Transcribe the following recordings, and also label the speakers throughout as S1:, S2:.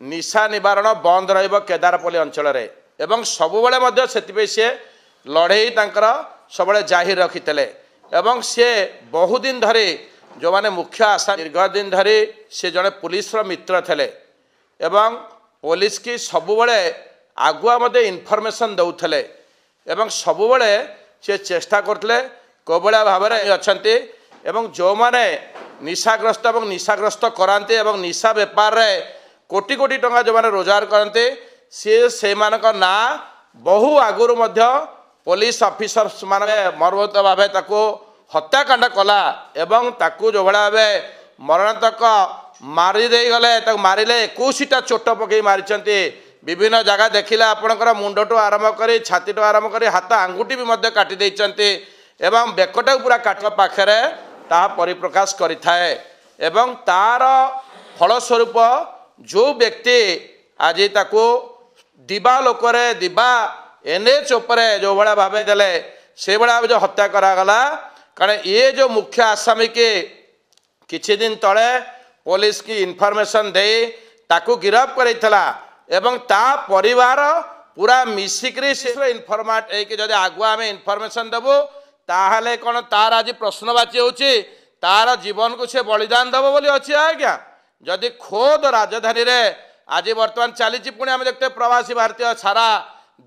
S1: निशा निवारण बंद रहिबो केदारपल्ली अंचल रे एवं सबुबले मध्य सेतिपे से लड़ई तांकर सबले जाहिर रखितले एवं से बहु दिन धरी जो माने मुख्य आशा दीर्घ दिन धरी से जड़े पुलिस मित्र थे एवं पुलिस की सबुबले आगुआ मध्य इनफॉरमेशन दौले एवं सबुबले से चेष्टा करते कोबला भाव में अच्छा एवं जो माने निशाग्रस्त एवं निशाग्रस्त कराते एवं निशा बेपार रे कोटी कोटी टंका जो माने रोजगार करते से ना बहु आगुरी पुलिस ऑफिसर माने मर्मत भाव ताको हत्याकांड कला एवं ताकू जो भाया भाव मरणातक मारिदे गले मारिले 21टा चोट पकई मारी विभिन्न जगह देखिले आपणकर मुंडटू आरंभ कर छातीटू आरंभ कर हाथ आंगुठी भी काटी देइचंती एवं बेकटा पूरा काट पाखे ता परिप्रकाश करिथाए एवं तार फलस्वरूप जो व्यक्ति आज ताकू दिबा लोकरे दिबा एनएच उपरे जो भाया भाव देले से भाया जो हत्या करागला कारण ये जो मुख्य आसामी के किछि दिन तले पुलिस की इनफॉरमेशन दे ताकू गिरफ्त करैथला एवं ता परिवार पूरा मिसिक्री से इनफॉर्मेट है कि जदि आगुआ आम इनफॉरमेशन देबू ताहले कौन तार आज प्रश्नवाची होची तार जीवन को से बलिदान देव बोली अच्छी आज्ञा जदि खोद राजधानी रे आज बर्तमान चली पुणी आम देखते प्रवासी भारतीय सारा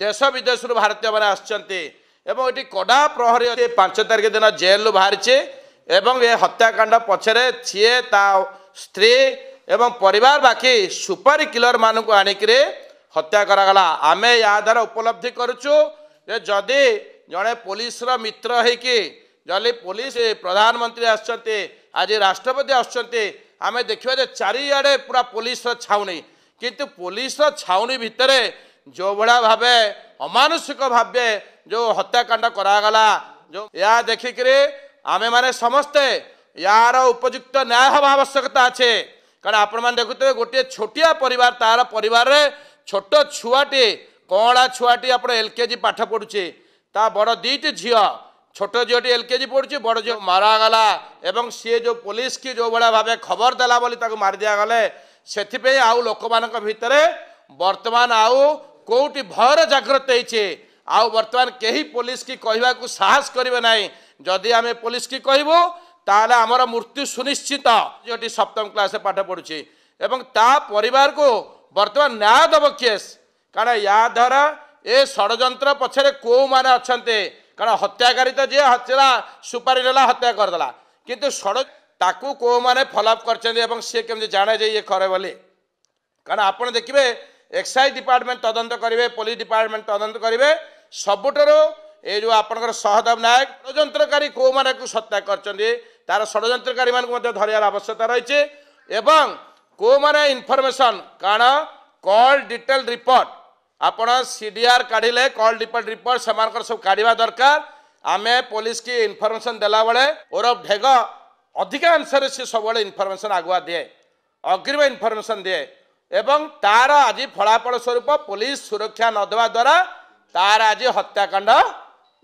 S1: देश विदेश भारतीय मैंने आसचंती एवं ये कड़ा प्रहरी 5 तारिख दिन जेल बाहरी एवं ये हत्याकांड पछरे सी ता स्त्री एवं परिवार बाकी सुपारी किलर मान को आणिक हत्या करागला आमे या द्वारा उपलब्धि करुचु जदि जड़े पुलिस मित्र होकि जदि पुलिस प्रधानमंत्री आसचंती आज राष्ट्रपति आसचंती आमे देखिबा जे चारिआडे पूरा पुलिस छाउनी किंतु पुलिस छाउनी भितर जो भाया भाव अमानुषिक भाव जो हत्याकांड करागला जो या देखिक आमे माने समस्ते यार उपयुक्त न्याय हवा आवश्यकता अच्छे कारण आपण मैंने देखुते गोटे छोटिया परिवार तार परिवार रे छोट छुआटी कला छुआटी आप एलकेजी पाठ पढ़ुचे ता बड़ 2टी झी छोट झीटी एलकेजी पढ़ुचे बड़ झी मारागला एवं सी जो पुलिस की जो भाया भाव खबर देला बोली ताको मार दिया गले से आउ लोक मान भितर वर्तमान आउ कोटी भयर जागृत होइछे आउ वर्तमान कहीं पुलिस की कहवा को साहस करेंगे ना जदि आम पुलिस की कहबू ताले आमर मृत्यु सुनिश्चित जो 7म क्लास पाठ पढ़ुचे एवं ता परिवार को वर्तमान न्याय दब केस कारण या द्वारा ए षड्यंत्र पछरे को माने अच्छे कारण हत्याकारी तो जी हत्या सुपारी नेला हत्या करदेला किंतु ताकू को माने फॉलोअप कर सी केमती जाने जे ये करे बोली कारण आपड़ देखिए एक्साइज डिपार्टमेंट तदंत करेंगे पुलिस डिपार्टमेंट तदंत करेंगे सबुठार ये जो आपंकर सहदेव नायक षड्यंत्रकारी को माने हत्या कर तार षड्यंत्रकारी मान धरियार आवश्यकता रही एवं को माने इनफॉरमेशन कारण कॉल डिटेल रिपोर्ट आपण सीडीआर काढ़िले कॉल डिटेल रिपोर्ट से सब काढ़ा दरकार आमे पुलिस की इनफॉरमेशन देला बेले ओरफ ढेग अधिकांश से सब इनफॉरमेशन आगुआ दिए अग्रिम इनफॉरमेशन दिए एवं तार आज फलाफल स्वरूप पुलिस सुरक्षा नदेवा द्वारा तार आज हत्याकांड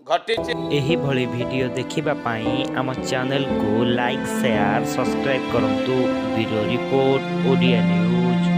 S1: घटी।
S2: एही भली वीडियो देखिबा पाई आम चैनल को लाइक शेयर सब्सक्राइब करंतु ब्यूरो रिपोर्ट ओडिया न्यूज।